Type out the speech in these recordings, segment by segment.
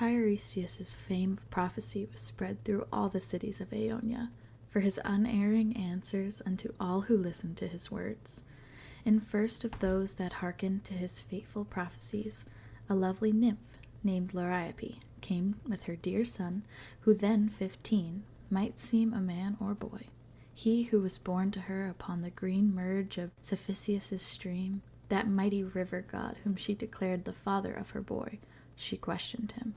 Tiresias' fame of prophecy was spread through all the cities of Aeonia, for his unerring answers unto all who listened to his words. And first of those that hearkened to his fateful prophecies, a lovely nymph named Liriope came with her dear son, who then 15, might seem a man or boy. He who was born to her upon the green merge of Cephissus' stream, that mighty river god whom she declared the father of her boy. She questioned him,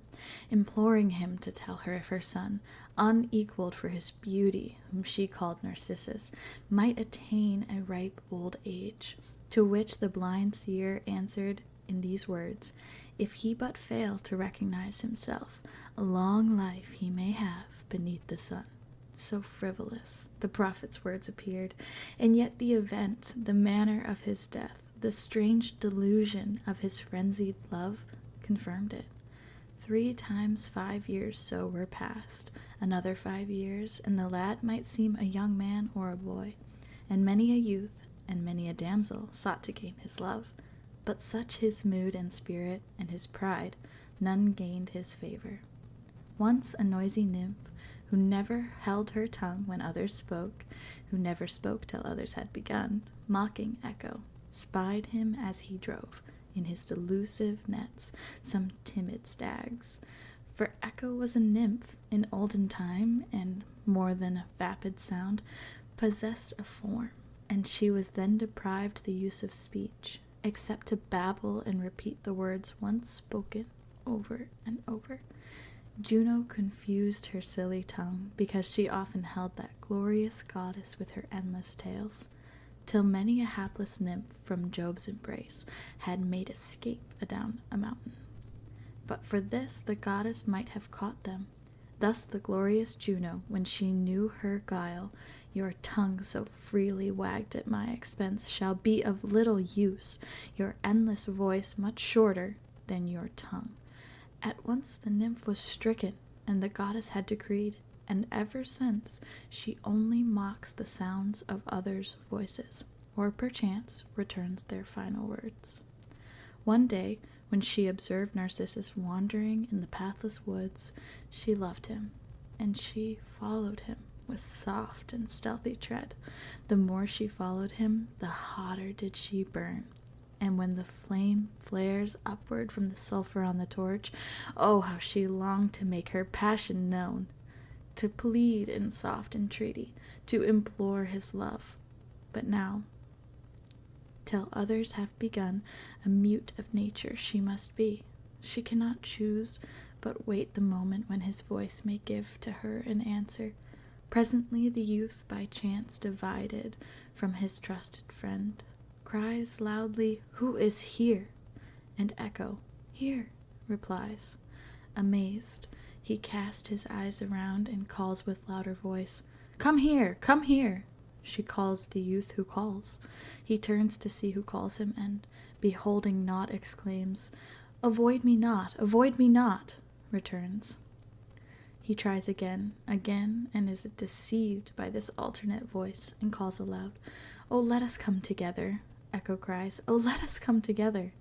imploring him to tell her if her son, unequaled for his beauty, whom she called Narcissus, might attain a ripe old age. To which the blind seer answered in these words, if he but fail to recognize himself, a long life he may have beneath the sun. So frivolous the prophet's words appeared, and yet the event, the manner of his death, the strange delusion of his frenzied love, confirmed it. 3 times 5 years so were passed, another 5 years, and the lad might seem a young man or a boy, and many a youth and many a damsel sought to gain his love. But such his mood and spirit and his pride, none gained his favor. Once a noisy nymph, who never held her tongue when others spoke, who never spoke till others had begun, mocking Echo, spied him as he drove, in his delusive nets, some timid stags. For Echo was a nymph in olden time, and, more than a vapid sound, possessed a form, and she was then deprived the use of speech, except to babble and repeat the words once spoken over and over. Juno confused her silly tongue, because she often held that glorious goddess with her endless tales, till many a hapless nymph from Jove's embrace had made escape adown a mountain. But for this the goddess might have caught them. Thus the glorious Juno, when she knew her guile, your tongue so freely wagged at my expense shall be of little use, your endless voice much shorter than your tongue. At once the nymph was stricken, and the goddess had decreed, and ever since she only mocks the sounds of others' voices, or perchance returns their final words. One day, when she observed Narcissus wandering in the pathless woods, she loved him, and she followed him with soft and stealthy tread. The more she followed him, the hotter did she burn. And when the flame flares upward from the sulfur on the torch, oh, how she longed to make her passion known, to plead in soft entreaty, to implore his love. But now, till others have begun, a mute of nature she must be. She cannot choose, but wait the moment when his voice may give to her an answer. Presently the youth, by chance divided from his trusted friend, cries loudly, "Who is here?" And Echo, "Here," replies. Amazed, he casts his eyes around and calls with louder voice, "Come here, come here!" She calls the youth who calls. He turns to see who calls him, and, beholding naught, exclaims, avoid me not, returns. He tries again, and is deceived by this alternate voice, and calls aloud, "Oh, let us come together." Echo cries, "Oh, let us come together."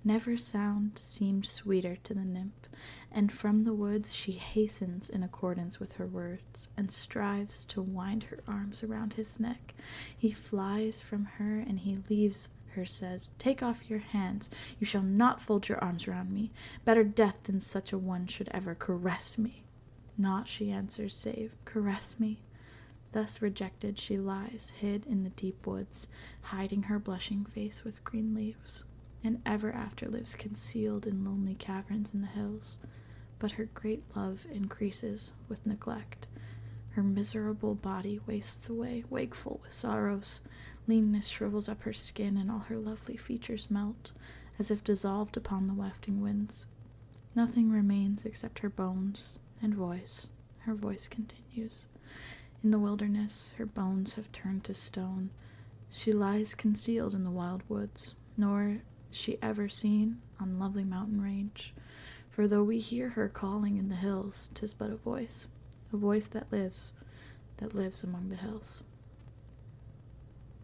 Never sound seemed sweeter to the nymph, and from the woods she hastens in accordance with her words, and strives to wind her arms around his neck. He flies from her, and he leaves her, says, "Take off your hands, you shall not fold your arms around me. Better death than such a one should ever caress me." "Naught," she answers, "save caress me." Thus rejected she lies, hid in the deep woods, hiding her blushing face with green leaves, and ever after lives concealed in lonely caverns in the hills. But her great love increases with neglect. Her miserable body wastes away, wakeful with sorrows. Leanness shrivels up her skin, and all her lovely features melt, as if dissolved upon the wafting winds. Nothing remains except her bones and voice. Her voice continues. In the wilderness, her bones have turned to stone. She lies concealed in the wild woods, nor is she ever seen on lovely mountain range. For though we hear her calling in the hills, 'tis but a voice that lives among the hills.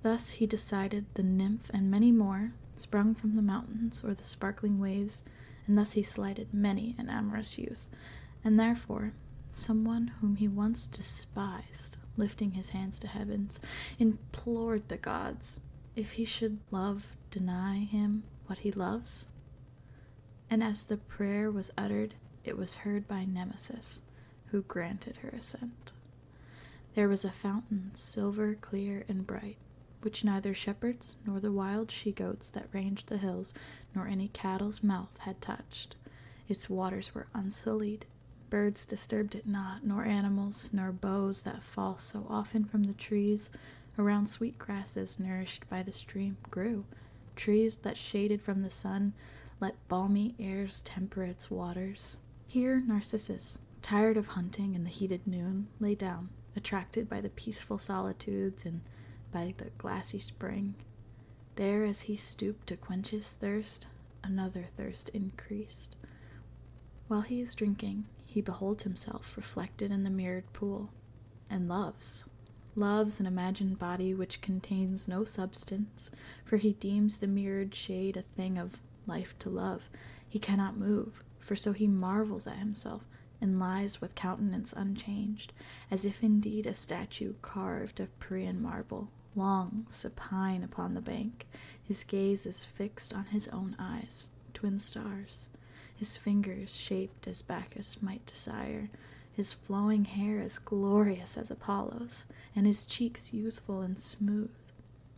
Thus he decided the nymph and many more, sprung from the mountains or the sparkling waves, and thus he slighted many an amorous youth, and therefore someone whom he once despised, lifting his hands to heavens, implored the gods if he should love deny him what he loves. And as the prayer was uttered, it was heard by Nemesis, who granted her assent. There was a fountain, silver, clear, and bright, which neither shepherds nor the wild she-goats that ranged the hills, nor any cattle's mouth had touched. Its waters were unsullied. Birds disturbed it not, nor animals, nor boughs that fall so often from the trees. Around sweet grasses nourished by the stream grew, trees that shaded from the sun, let balmy airs temper its waters. Here Narcissus, tired of hunting in the heated noon, lay down, attracted by the peaceful solitudes and by the glassy spring. There, as he stooped to quench his thirst, another thirst increased. While he is drinking, he beholds himself reflected in the mirrored pool, and loves an imagined body which contains no substance, for he deems the mirrored shade a thing of life to love. He cannot move, for so he marvels at himself, and lies with countenance unchanged, as if indeed a statue carved of Prian marble, long, supine upon the bank. His gaze is fixed on his own eyes, twin stars, his fingers shaped as Bacchus might desire, his flowing hair as glorious as Apollo's, and his cheeks youthful and smooth,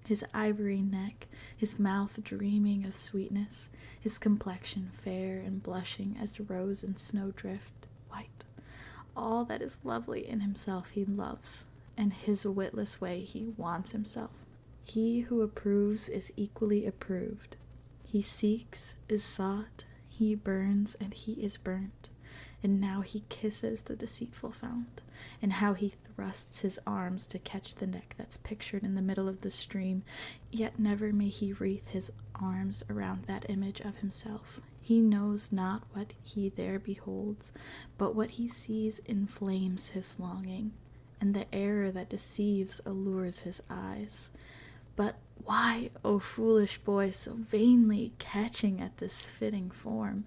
his ivory neck, his mouth dreaming of sweetness, his complexion fair and blushing as rose and snowdrift white. All that is lovely in himself he loves, and his witless way he wants himself. He who approves is equally approved. He seeks, is sought, he burns, and he is burnt. And now he kisses the deceitful fount, and how he thrusts his arms to catch the neck that's pictured in the middle of the stream, yet never may he wreathe his arms around that image of himself. He knows not what he there beholds, but what he sees inflames his longing, and the error that deceives allures his eyes. But why, O foolish boy, so vainly catching at this fitting form?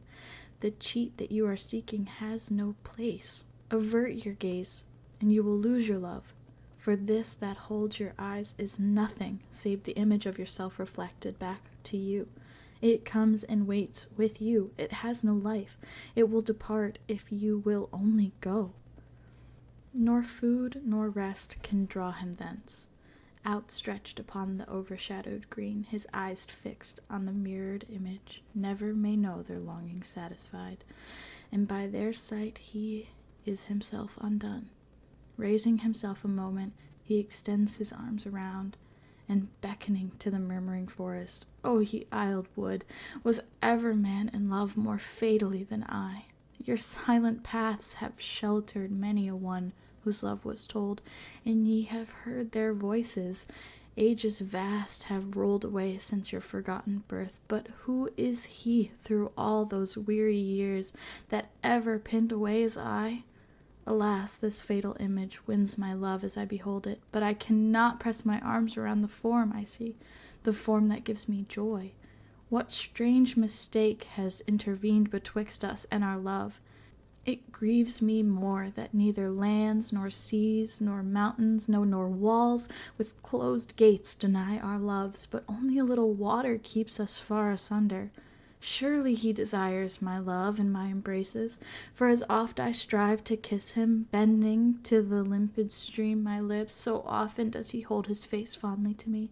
The cheat that you are seeking has no place. Avert your gaze, and you will lose your love. For this that holds your eyes is nothing save the image of yourself reflected back to you. It comes and waits with you. It has no life. It will depart if you will only go. Nor food nor rest can draw him thence. Outstretched upon the overshadowed green, his eyes fixed on the mirrored image, never may know their longing satisfied, and by their sight he is himself undone. Raising himself a moment, he extends his arms around, and beckoning to the murmuring forest, O ye aisled wood, was ever man in love more fatally than I? Your silent paths have sheltered many a one whose love was told, and ye have heard their voices. Ages vast have rolled away since your forgotten birth, but who is he through all those weary years that ever pinned away his eye? Alas, this fatal image wins my love as I behold it, but I cannot press my arms around the form I see, the form that gives me joy. What strange mistake has intervened betwixt us and our love? It grieves me more that neither lands, nor seas, nor mountains, no, nor walls with closed gates deny our loves, but only a little water keeps us far asunder. Surely he desires my love and my embraces, for as oft I strive to kiss him, bending to the limpid stream my lips, so often does he hold his face fondly to me,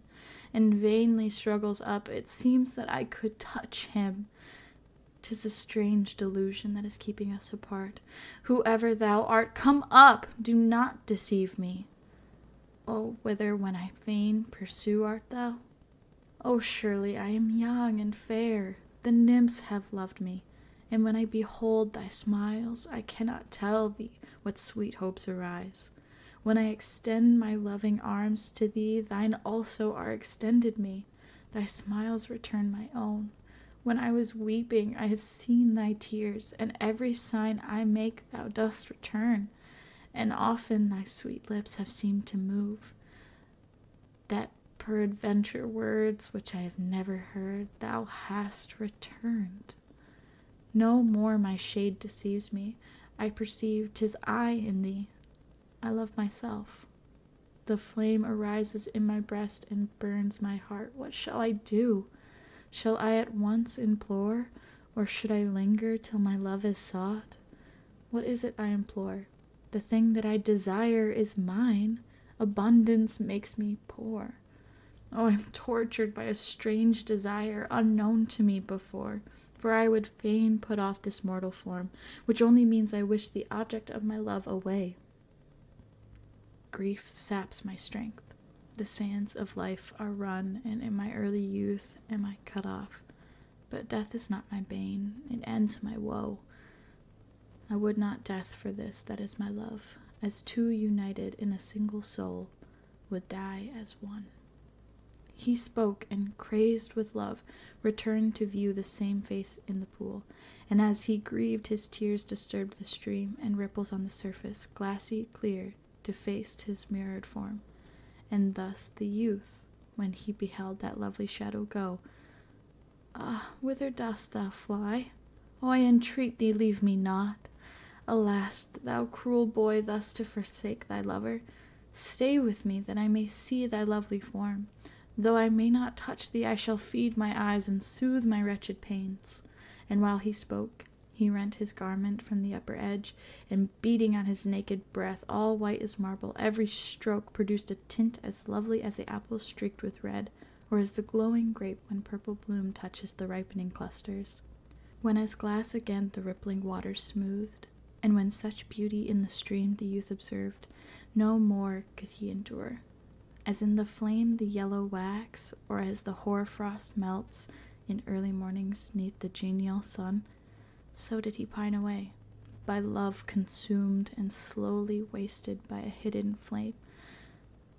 and vainly struggles up. It seems that I could touch him. 'Tis a strange delusion that is keeping us apart. Whoever thou art, come up! Do not deceive me. Oh, whither when I fain pursue art thou? Oh, surely I am young and fair. The nymphs have loved me, and when I behold thy smiles, I cannot tell thee what sweet hopes arise. When I extend my loving arms to thee, thine also are extended me. Thy smiles return my own. When I was weeping, I have seen thy tears, and every sign I make thou dost return. And often thy sweet lips have seemed to move, that peradventure words which I have never heard thou hast returned. No more my shade deceives me. I perceive 'tis I in thee. I love myself. The flame arises in my breast and burns my heart. What shall I do? Shall I at once implore, or should I linger till my love is sought? What is it I implore? The thing that I desire is mine. Abundance makes me poor. Oh, I am tortured by a strange desire unknown to me before, for I would fain put off this mortal form, which only means I wish the object of my love away. Grief saps my strength. The sands of life are run, and in my early youth am I cut off. But death is not my bane, it ends my woe. I would not death for this that is my love, as two united in a single soul would die as one. He spoke, and crazed with love, returned to view the same face in the pool, and as he grieved his tears disturbed the stream, and ripples on the surface, glassy clear, defaced his mirrored form. And thus the youth, when he beheld that lovely shadow go, "Ah, whither dost thou fly? Oh, I entreat thee, leave me not. Alas, thou cruel boy, thus to forsake thy lover. Stay with me, that I may see thy lovely form. Though I may not touch thee, I shall feed my eyes and soothe my wretched pains." And while he spoke, he rent his garment from the upper edge, and beating on his naked breast, all white as marble, every stroke produced a tint as lovely as the apple streaked with red, or as the glowing grape when purple bloom touches the ripening clusters. When as glass again the rippling waters smoothed, and when such beauty in the stream the youth observed, no more could he endure. As in the flame the yellow wax, or as the hoar-frost melts in early mornings 'neath the genial sun, so did he pine away, by love consumed and slowly wasted by a hidden flame.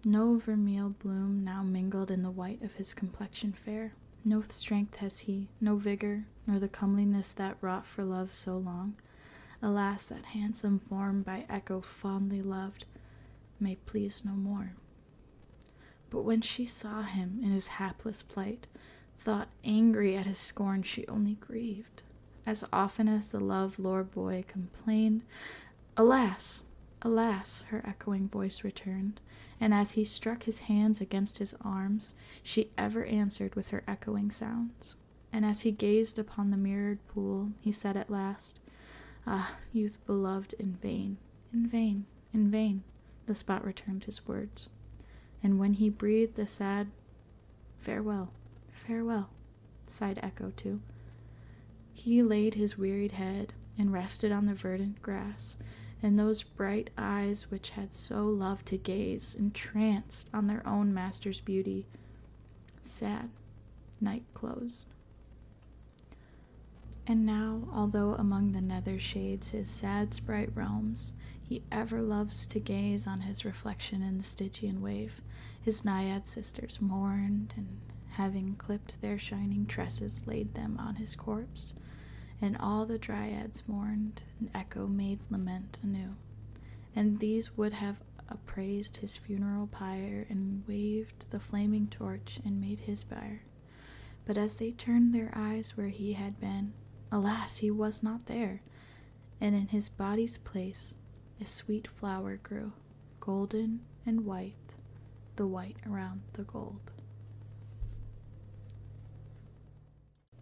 No vermeil bloom now mingled in the white of his complexion fair. No strength has he, no vigor, nor the comeliness that wrought for love so long. Alas, that handsome form by Echo fondly loved may please no more. But when she saw him in his hapless plight, thought angry at his scorn, she only grieved. As often as the love-lore boy complained, "Alas, alas," her echoing voice returned, and as he struck his hands against his arms, she ever answered with her echoing sounds. And as he gazed upon the mirrored pool, he said at last, "Ah, youth beloved in vain, in vain, in vain," the spot returned his words. And when he breathed a sad "Farewell, farewell," sighed Echo too. He laid his wearied head and rested on the verdant grass, and those bright eyes which had so loved to gaze, entranced on their own master's beauty. Sad night closed. And now, although among the nether shades his sad sprite roams, he ever loves to gaze on his reflection in the Stygian wave. His naiad sisters mourned, and having clipped their shining tresses, laid them on his corpse. And all the dryads mourned, and Echo made lament anew. And these would have appraised his funeral pyre, and waved the flaming torch, and made his bier. But as they turned their eyes where he had been, alas, he was not there, and in his body's place a sweet flower grew, golden and white, the white around the gold.